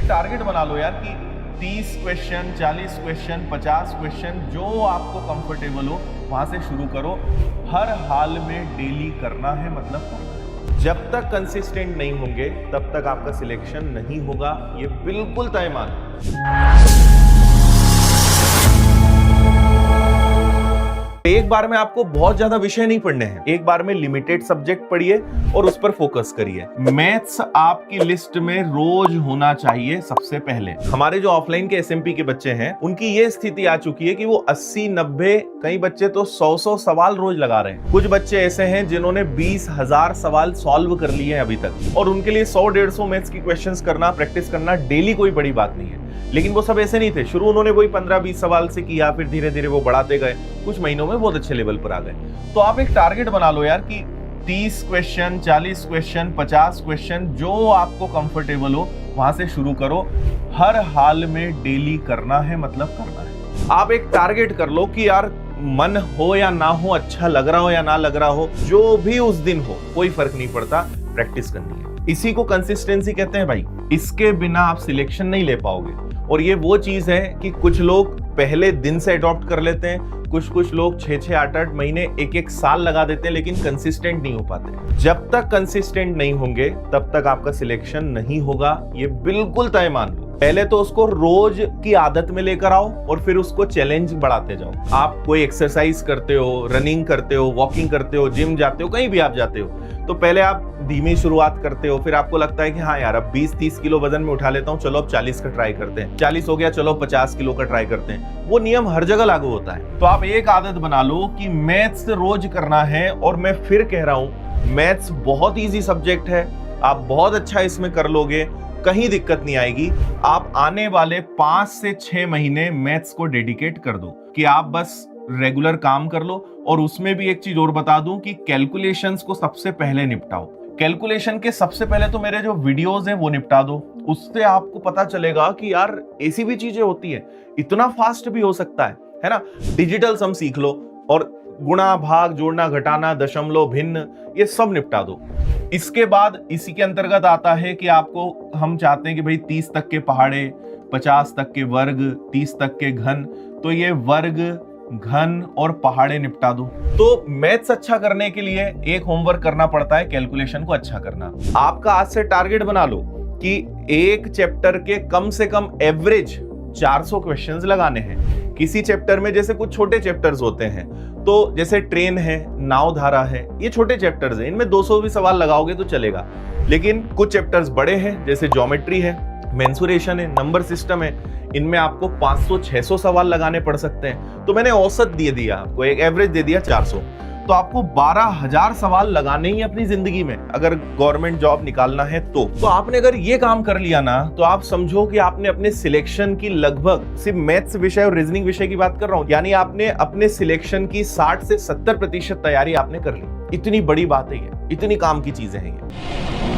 Target बना लो यार कि 30 क्वेश्चन, 40 क्वेश्चन, 50 क्वेश्चन, जो आपको कंफर्टेबल हो वहां से शुरू करो। हर हाल में डेली करना है, मतलब करना है। जब तक कंसिस्टेंट नहीं होंगे तब तक आपका सिलेक्शन नहीं होगा, ये बिल्कुल तय मान। एक बार में आपको बहुत ज्यादा विषय नहीं पढ़ने हैं, एक बार में लिमिटेड सब्जेक्ट पढ़िए और उस पर फोकस करिए। मैथ्स आपकी लिस्ट में रोज होना चाहिए। सबसे पहले हमारे जो ऑफलाइन के एसएमपी के बच्चे हैं उनकी ये स्थिति आ चुकी है कि वो 80-90, कई बच्चे तो 100 सवाल रोज लगा रहे हैं। कुछ बच्चे ऐसे हैं जिन्होंने 20,000 सवाल सॉल्व कर लिए हैं अभी तक, और उनके लिए 100-150 मैथ्स की क्वेश्चंस करना, प्रैक्टिस करना डेली कोई बड़ी बात नहीं है। लेकिन वो सब ऐसे नहीं थे। शुरू उन्होंने वही 15-20 सवाल से किया, फिर धीरे धीरे वो बढ़ाते गए, कुछ महीनों में बहुत अच्छे लेवल पर आ गए। तो आप एक टारगेट बना लो यार कि 30 क्वेश्चन, 40 क्वेश्चन, 50 क्वेश्चन, जो आपको कंफर्टेबल हो वहां से शुरू करो। हर हाल में डेली करना है, मतलब करना है। आप एक टारगेट कर लो कि यार मन हो या ना हो, अच्छा लग रहा हो या ना लग रहा हो, जो भी उस दिन हो कोई फर्क नहीं पड़ता, प्रैक्टिस करनी है। इसी को कंसिस्टेंसी कहते हैं भाई। इसके बिना आप सिलेक्शन नहीं ले पाओगे। और ये वो चीज है कि कुछ लोग पहले दिन से अडॉप्ट कर लेते हैं, कुछ लोग 6-6, 8-8 महीने, 1-1 साल लगा देते हैं, लेकिन कंसिस्टेंट नहीं हो पाते। जब तक कंसिस्टेंट नहीं होंगे तब तक आपका सिलेक्शन नहीं होगा, ये बिल्कुल तय मान लो। पहले तो उसको रोज की आदत में लेकर आओ और फिर उसको चैलेंज बढ़ाते जाओ। आप कोई एक्सरसाइज करते हो, रनिंग करते हो, वॉकिंग करते हो, जिम जाते हो, कहीं भी आप जाते हो, तो पहले आप धीमी शुरुआत करते हो, फिर आपको लगता है कि हाँ यार अब 20-30 किलो वजन में उठा लेता हूँ, चलो अब 40 का ट्राई करते हैं। 40 हो गया, चलो 50 किलो का ट्राई करते हैं। वो नियम हर जगह लागू होता है। तो आप एक आदत बना लो कि मैथ्स रोज करना है। और मैं फिर कह रहा हूं, मैथ्स बहुत इजी सब्जेक्ट है, आप बहुत अच्छा इसमें कर लोगे, कहीं दिक्कत नहीं आएगी। आप आने वाले 5 से 6 महीने मैथ्स को डेडिकेट कर दो कि आप बस रेगुलर काम कर लो। और उसमें भी एक चीज और बता दूं कि कैलकुलेशंस को सबसे पहले निपटाओ। कैलकुलेशन के सबसे पहले तो मेरे जो वीडियोस हैं वो निपटा दो। उससे आपको पता चलेगा कि यार ऐसी भी चीजें होती है, इतना फास्ट भी हो सकता है ना। डिजिटल सम सीख लो और गुणा, भाग, जोड़ना, घटाना, दशमलव, भिन्न, ये सब निपटा दो। इसके बाद इसी के अंतर्गत आता है कि आपको, हम चाहते हैं कि भाई 30 तक के पहाड़े, 50 तक के वर्ग, 30 तक के घन, तो ये वर्ग, घन और पहाड़े निपटा दो। तो मैथ्स अच्छा करने के लिए एक होमवर्क करना पड़ता है, कैलकुलेशन को अच्छा करना। आपका आज से टारगेट बना लो कि एक चैप्टर के कम से कम एवरेज 400 क्वेश्चंस लगाने हैं। किसी चैप्टर में, जैसे कुछ छोटे चैप्टर्स होते हैं, तो जैसे ट्रेन है, नाव धारा है, ये छोटे चैप्टर्स हैं, इनमें 200 भी सवाल लगाओगे तो चलेगा। लेकिन कुछ चैप्टर्स बड़े हैं, जैसे ज्योमेट्री है, मेंसुरेशन है, नंबर सिस्टम है, इनमें आपको 500-600 सवाल लगाने पड़ सकते हैं। तो मैंने औसत दे दिया आपको, एक एवरेज दे दिया 400। तो आपको 12,000 सवाल लगाने ही अपनी जिंदगी में, अगर गवर्नमेंट जॉब निकालना है तो आपने अगर ये काम कर लिया ना, तो आप समझो कि आपने अपने सिलेक्शन की लगभग, सिर्फ मैथ्स विषय और रीजनिंग विषय की बात कर रहा हूं, यानी आपने अपने सिलेक्शन की 60 से 70% तैयारी आपने कर ली। इतनी बड़ी बात है ये, इतनी काम की चीजें हैं ये।